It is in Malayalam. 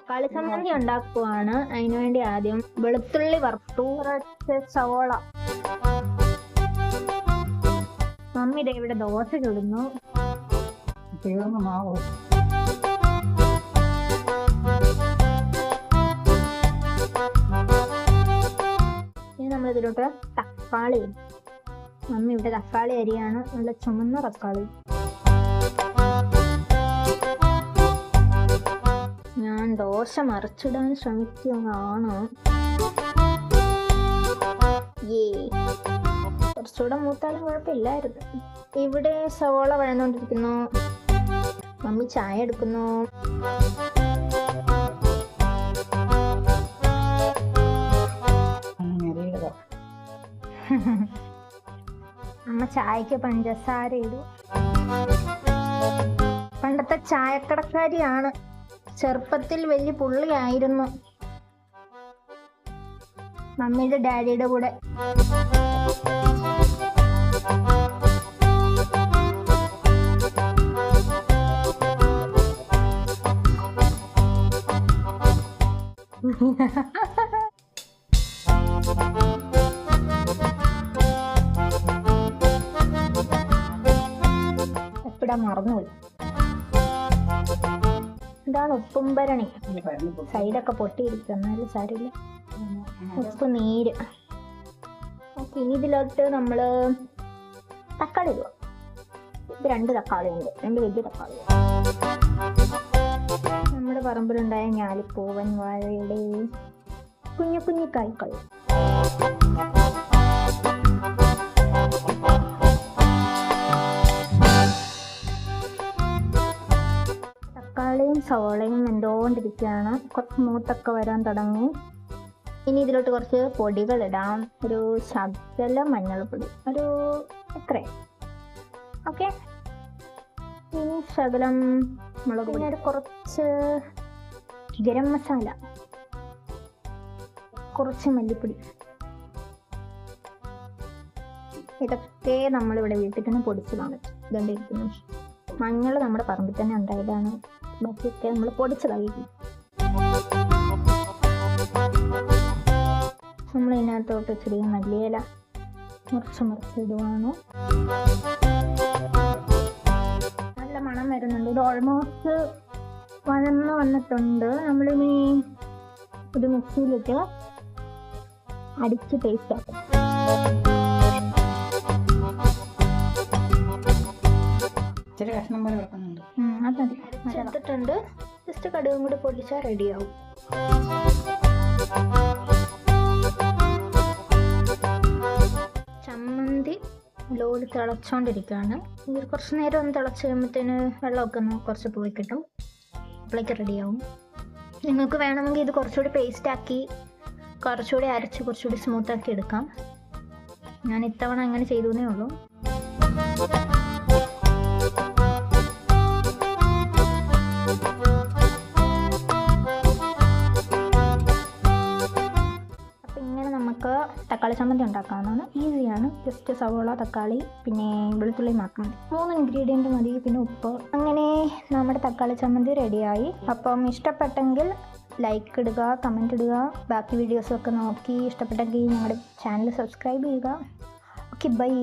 തക്കാളി ചമ്മന്തി ഉണ്ടാക്കുവാണ്. അതിനുവേണ്ടി ആദ്യം വെളുത്തുള്ളി വറുത്തു, സവോള. മമ്മി ദേ ഇവിടെ ദോശ ചുടുന്നു. ഇനി നമ്മൾ ഇതിലോട്ട് തക്കാളി, മമ്മി ഇവിടെ തക്കാളി അരിയാണ്, നല്ല ചുമന്ന തക്കാളി. ഞാൻ ദോശ മറിച്ചിടാൻ ശ്രമിക്കുകയാണ്. കുറച്ചുകൂടെ മൂത്താലും കുഴപ്പമില്ലായിരുന്നു. ഇവിടെ സവോള വഴന്നുകൊണ്ടിരിക്കുന്നു. മമ്മി ചായ എടുക്കുന്നു. അമ്മ ചായക്ക് പഞ്ചസാര ഇടും. പണ്ടത്തെ ചായക്കടക്കാരിയാണ്. ചെറുപ്പത്തിൽ വലിയ പുള്ളിയായിരുന്നു. മമ്മിയുടെ ഡാഡിയുടെ കൂടെ. എപ്പിടാ മറന്നുപോയി. ഇതാണ് ഉപ്പും ഭരണി. സൈഡൊക്കെ പൊട്ടിയിരിക്കും, എന്നാലും സാരില്ല. ഉപ്പ് നീര്. ഓക്കെ, ഇനി ഇതിലോട്ട് നമ്മൾ തക്കാളി ഇടുക. ഇത് 2 തക്കാളി ഉണ്ട്, 2 വലിയ തക്കാളി. നമ്മുടെ പറമ്പിലുണ്ടായ ഞാലിപ്പൂവൻ വാഴയുടെ കുഞ്ഞു കുഞ്ഞു കായ്കൾ. തക്കാളിയും സവോളയും വെന്തോണ്ടിരിക്കുകയാണ്. കുറച്ച് മൂത്തൊക്കെ വരാൻ തുടങ്ങി. ഇനി ഇതിലോട്ട് കുറച്ച് പൊടികൾ ഇടാം. ഒരു ശകലം മഞ്ഞൾപ്പൊടി, ഒരു എത്ര. ഓക്കെ, ഇനി ശകലം മുളക് പൊടി, ഒരു കുറച്ച് ഗരം മസാല, കുറച്ച് മല്ലിപ്പൊടി. ഇതൊക്കെ നമ്മളിവിടെ വീട്ടിൽ തന്നെ പൊടിച്ചതാണ്. ഇതുകൊണ്ടിരിക്കുന്നു. മഞ്ഞൾ നമ്മുടെ പറമ്പിൽ തന്നെ ഉണ്ടായതാണ്. ബാക്കിയൊക്കെ നമ്മൾ പൊടിച്ചതായി. നമ്മൾ ഇതിനകത്തോട്ട് ഇച്ചിരി മല്ലിയില മുറിച്ച് ഇടുവാണ്. നല്ല മണം വരുന്നുണ്ട്. ഇത് ഓൾമോസ്റ്റ് വഴന്ന് വന്നിട്ടുണ്ട്. നമ്മളിനി ഇത് മിക്സിയിലിട്ട് അടിച്ച് പേസ്റ്റ് ആക്കും. അത് മതി. ചേർത്തിട്ടുണ്ട്. ജസ്റ്റ് കടുകും കൂടി പൊടിച്ചാൽ റെഡിയാവും. ചമ്മന്തി ലോഡ് തിളച്ചോണ്ടിരിക്കുകയാണ്. ഇത് കുറച്ച് നേരം ഒന്ന് തിളച്ച് കഴിയുമ്പോഴത്തേന് വെള്ളമൊക്കെ ഒന്ന് കുറച്ച് പോയി കിട്ടും. അപ്പോഴേക്ക് റെഡിയാവും. നിങ്ങൾക്ക് വേണമെങ്കിൽ ഇത് കുറച്ചുകൂടി പേസ്റ്റാക്കി, കുറച്ചുകൂടി അരച്ച് കുറച്ചുകൂടി സ്മൂത്താക്കി എടുക്കാം. ഞാൻ ഇത്തവണ അങ്ങനെ ചെയ്തു എന്നേ ഉള്ളൂ. തക്കാളി ചമ്മന്തി ഉണ്ടാക്കാവുന്നതാണ്. ഈസിയാണ്. ജസ്റ്റ് സവോള, തക്കാളി, പിന്നെ വെളുത്തുള്ളി മാത്രം. 3 ഇൻഗ്രീഡിയൻറ്റ് മതി. പിന്നെ ഉപ്പ്. അങ്ങനെ നമ്മുടെ തക്കാളി ചമ്മന്തി റെഡിയായി. അപ്പം ഇഷ്ടപ്പെട്ടെങ്കിൽ ലൈക്ക് ഇടുക, കമൻറ്റ് ഇടുക. ബാക്കി വീഡിയോസൊക്കെ നോക്കി ഇഷ്ടപ്പെട്ടെങ്കിൽ ഞങ്ങളുടെ ചാനൽ സബ്സ്ക്രൈബ് ചെയ്യുക. Okay, by.